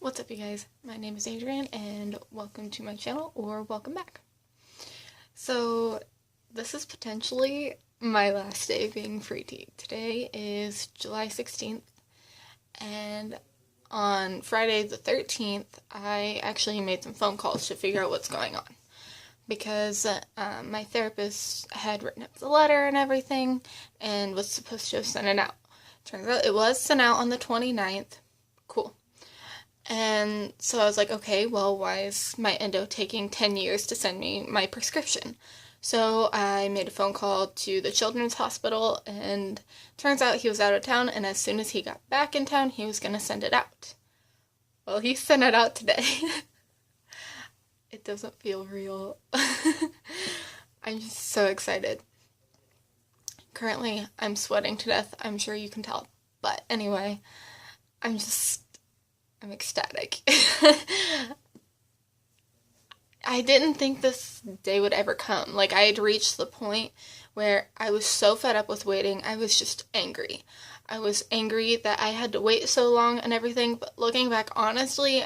What's up, you guys? My name is Adrian, and welcome to my channel, or welcome back. So, this is potentially my last day being free tea. Today is July 16th, and on Friday the 13th, I actually made some phone calls to figure out what's going on. Because my therapist had written up the letter and everything, and was supposed to have sent it out. Turns out it was sent out on the 29th. Cool. And so I was like, okay, well, why is my endo taking 10 years to send me my prescription? So I made a phone call to the Children's Hospital, and turns out he was out of town, and as soon as he got back in town, he was going to send it out. Well, he sent it out today. It doesn't feel real. I'm just so excited. Currently, I'm sweating to death. I'm sure you can tell. But anyway, I'm ecstatic. I didn't think this day would ever come. Like, I had reached the point where I was so fed up with waiting. I was just angry. I was angry that I had to wait so long and everything, but looking back, honestly,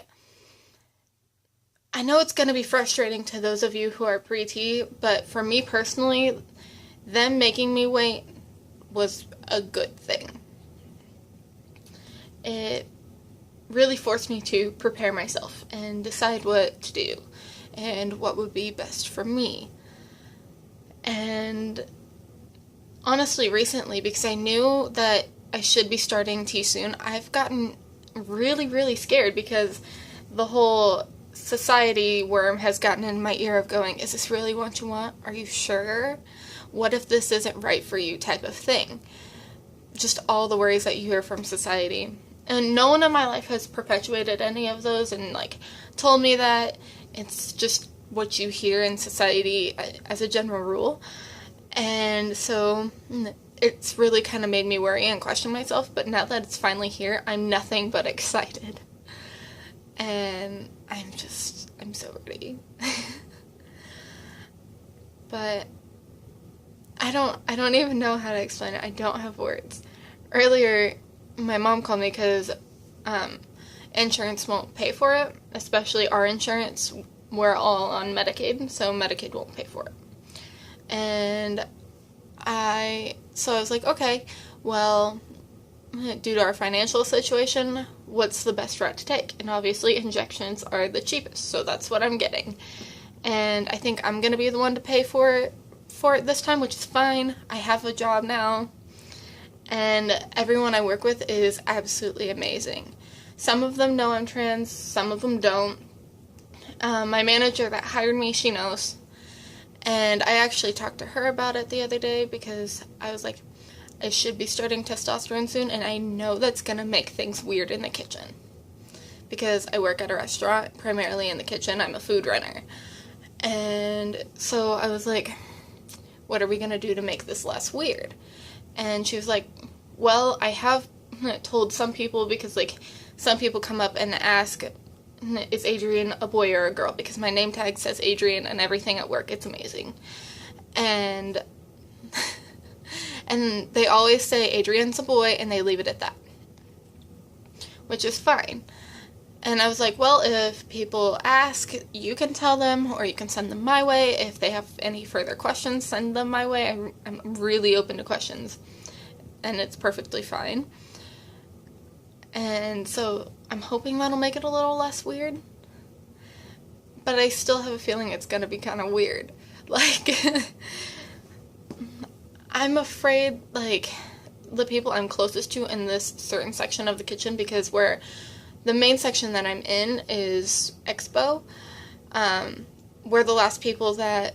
I know it's going to be frustrating to those of you who are pre-T, but for me personally, them making me wait was a good thing. It really forced me to prepare myself and decide what to do and what would be best for me. And honestly, recently, because I knew that I should be starting tea soon, I've gotten really, really scared because the whole society worm has gotten in my ear of going, is this really what you want? Are you sure? What if this isn't right for you type of thing? Just all the worries that you hear from society. And no one in my life has perpetuated any of those and, told me that. It's just what you hear in society as a general rule. And so it's really kind of made me worry and question myself. But now that it's finally here, I'm nothing but excited. And I'm so ready. But I don't even know how to explain it. I don't have words. Earlier, my mom called me because insurance won't pay for it, especially our insurance. We're all on Medicaid, so Medicaid won't pay for it. And so I was like, okay, well, due to our financial situation, what's the best route to take? And obviously injections are the cheapest, so that's what I'm getting. And I think I'm going to be the one to pay for it this time, which is fine. I have a job now. And everyone I work with is absolutely amazing. Some of them know I'm trans, some of them don't. My manager that hired me, she knows. And I actually talked to her about it the other day because I was like, I should be starting testosterone soon, and I know that's going to make things weird in the kitchen. Because I work at a restaurant, primarily in the kitchen. I'm a food runner. And so I was like, what are we going to do to make this less weird? And she was like, well, I have told some people, because, some people come up and ask, is Adrian a boy or a girl? Because my name tag says Adrian and everything at work. It's amazing. And and they always say Adrian's a boy, and they leave it at that, which is fine. And I was like, well, if people ask, you can tell them, or you can send them my way. If they have any further questions, send them my way. I'm really open to questions, and it's perfectly fine. And so I'm hoping that'll make it a little less weird. But I still have a feeling it's going to be kind of weird. I'm afraid, the people I'm closest to in this certain section of the kitchen, because the main section that I'm in is Expo. We're the last people that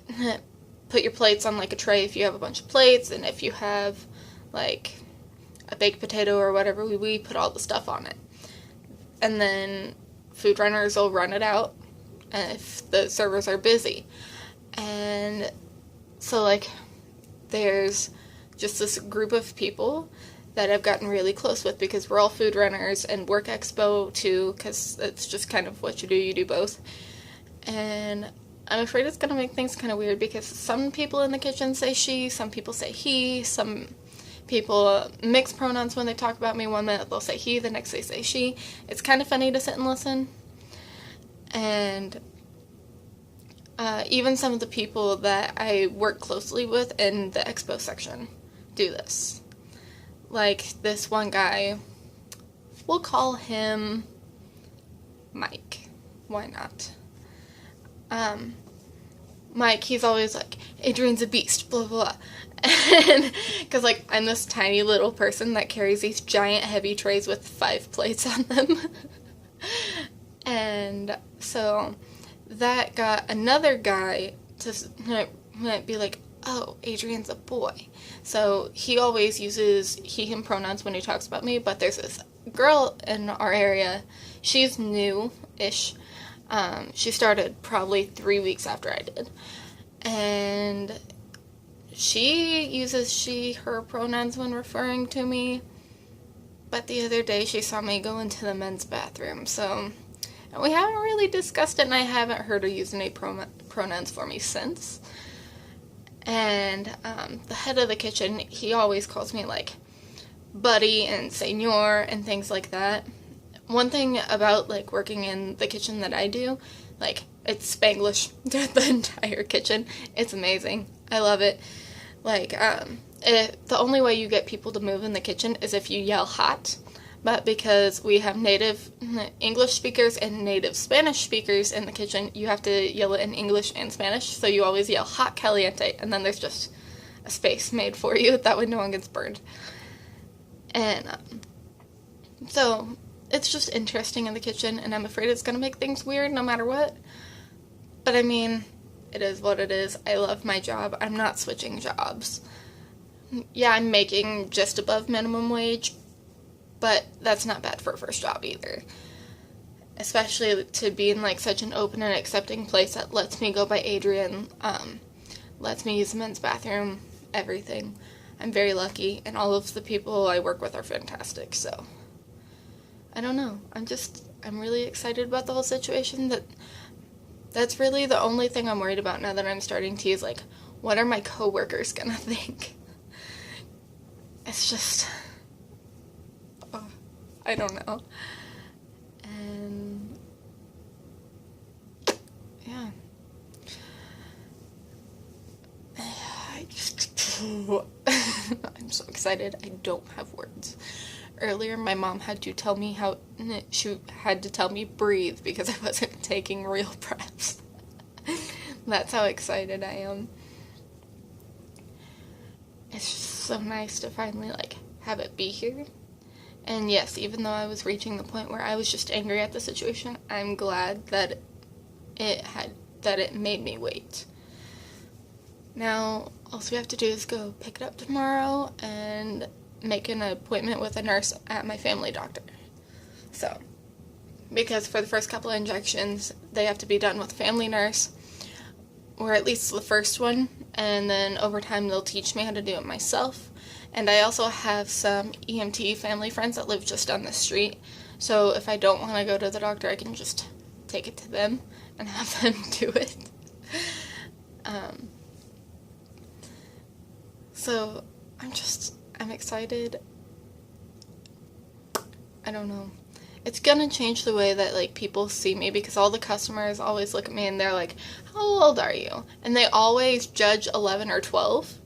put your plates on, a tray if you have a bunch of plates, and if you have, a baked potato or whatever, we put all the stuff on it. And then food runners will run it out if the servers are busy. And so, there's just this group of people that I've gotten really close with because we're all food runners and work Expo too, because it's just kind of what you do both. And I'm afraid it's going to make things kind of weird because some people in the kitchen say she, some people say he, some people mix pronouns when they talk about me. One minute they'll say he, the next they say she. It's kind of funny to sit and listen. And even some of the people that I work closely with in the expo section do this. Like this one guy, we'll call him Mike. Why not? Mike, he's always like, Adrian's a beast, blah, blah, blah. And, because, like, I'm this tiny little person that carries these giant heavy trays with 5 plates on them. And so that got another guy to be like, oh, Adrian's a boy. So he always uses he, him pronouns when he talks about me, but there's this girl in our area. She's new-ish. She started probably 3 weeks after I did. And she uses she, her pronouns when referring to me. But the other day she saw me go into the men's bathroom. So we haven't really discussed it, and I haven't heard her use any pronouns for me since. And the head of the kitchen, he always calls me, like, buddy and senor and things like that. One thing about, like, working in the kitchen that I do, like, it's Spanglish, the entire kitchen. It's amazing. I love it. Like, the only way you get people to move in the kitchen is if you yell hot. But because we have native English speakers and native Spanish speakers in the kitchen, you have to yell it in English and Spanish. So you always yell hot caliente, and then there's just a space made for you. That way no one gets burned. And so it's just interesting in the kitchen, and I'm afraid it's going to make things weird no matter what. But I mean, it is what it is. I love my job. I'm not switching jobs. Yeah, I'm making just above minimum wage, but that's not bad for a first job either. Especially to be in, like, such an open and accepting place that lets me go by Adrian, lets me use the men's bathroom, everything. I'm very lucky, and all of the people I work with are fantastic, so I don't know. I'm really excited about the whole situation. That's really the only thing I'm worried about now that I'm starting to use, like, what are my coworkers gonna think? It's just, I don't know. And yeah. I'm so excited. I don't have words. Earlier, my mom had to tell me breathe because I wasn't taking real breaths. That's how excited I am. It's just so nice to finally, like, have it be here. And yes, even though I was reaching the point where I was just angry at the situation, I'm glad that it made me wait. Now, all we have to do is go pick it up tomorrow and make an appointment with a nurse at my family doctor. So, because for the first couple of injections, they have to be done with a family nurse, or at least the first one, and then over time they'll teach me how to do it myself. And I also have some EMT family friends that live just down the street, so if I don't want to go to the doctor, I can just take it to them and have them do it. So I'm excited. I don't know. It's gonna change the way that, like, people see me, because all the customers always look at me and they're like, how old are you? And they always judge 11 or 12.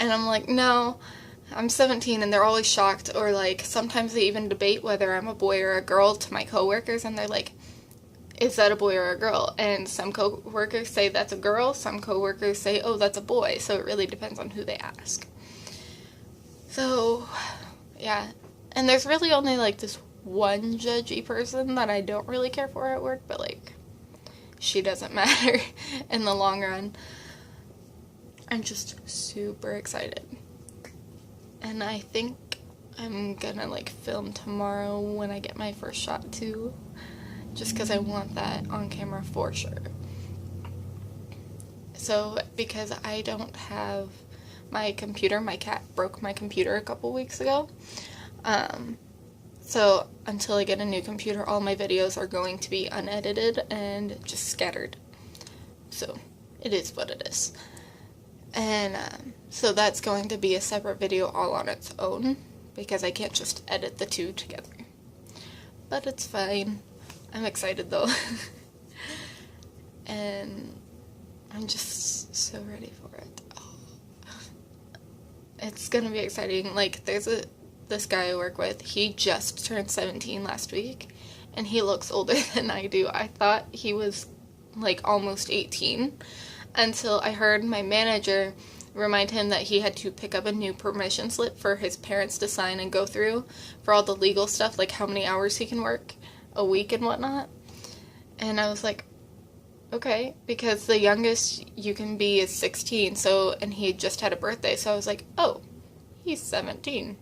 And I'm like, no, I'm 17, and they're always shocked, or, like, sometimes they even debate whether I'm a boy or a girl to my coworkers, and they're like, is that a boy or a girl? And some coworkers say that's a girl, some coworkers say, oh, that's a boy, so it really depends on who they ask. So, yeah, and there's really only, like, this one judgy person that I don't really care for at work, but, like, she doesn't matter in the long run. I'm just super excited. And I think I'm gonna, like, film tomorrow when I get my first shot too. Just because I want that on camera for sure. So, because I don't have my computer, my cat broke my computer a couple weeks ago. So until I get a new computer, all my videos are going to be unedited and just scattered. So, it is what it is. And so that's going to be a separate video all on its own because I can't just edit the two together. But it's fine. I'm excited though. And I'm just so ready for it. Oh. It's gonna be exciting. Like, this guy I work with, he just turned 17 last week, and he looks older than I do. I thought he was like almost 18 until I heard my manager remind him that he had to pick up a new permission slip for his parents to sign and go through for all the legal stuff, like how many hours he can work a week and whatnot. And I was like, okay, because the youngest you can be is 16, so, and he had just had a birthday, so I was like, oh, he's 17.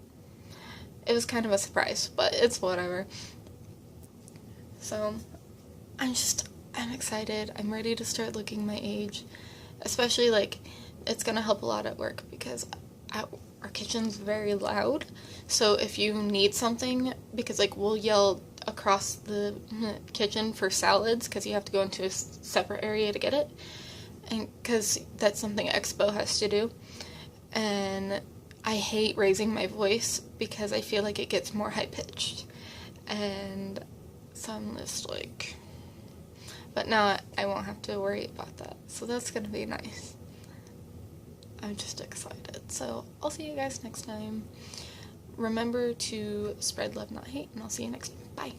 It was kind of a surprise, but it's whatever. So, I'm excited. I'm ready to start looking my age. Especially, like, it's gonna help a lot at work because our kitchen's very loud. So if you need something, because, like, we'll yell across the kitchen for salads because you have to go into a separate area to get it. And because that's something Expo has to do. And I hate raising my voice because I feel like it gets more high-pitched. And so I'm just like... But now I won't have to worry about that. So that's going to be nice. I'm just excited. So I'll see you guys next time. Remember to spread love, not hate, and I'll see you next time. Bye.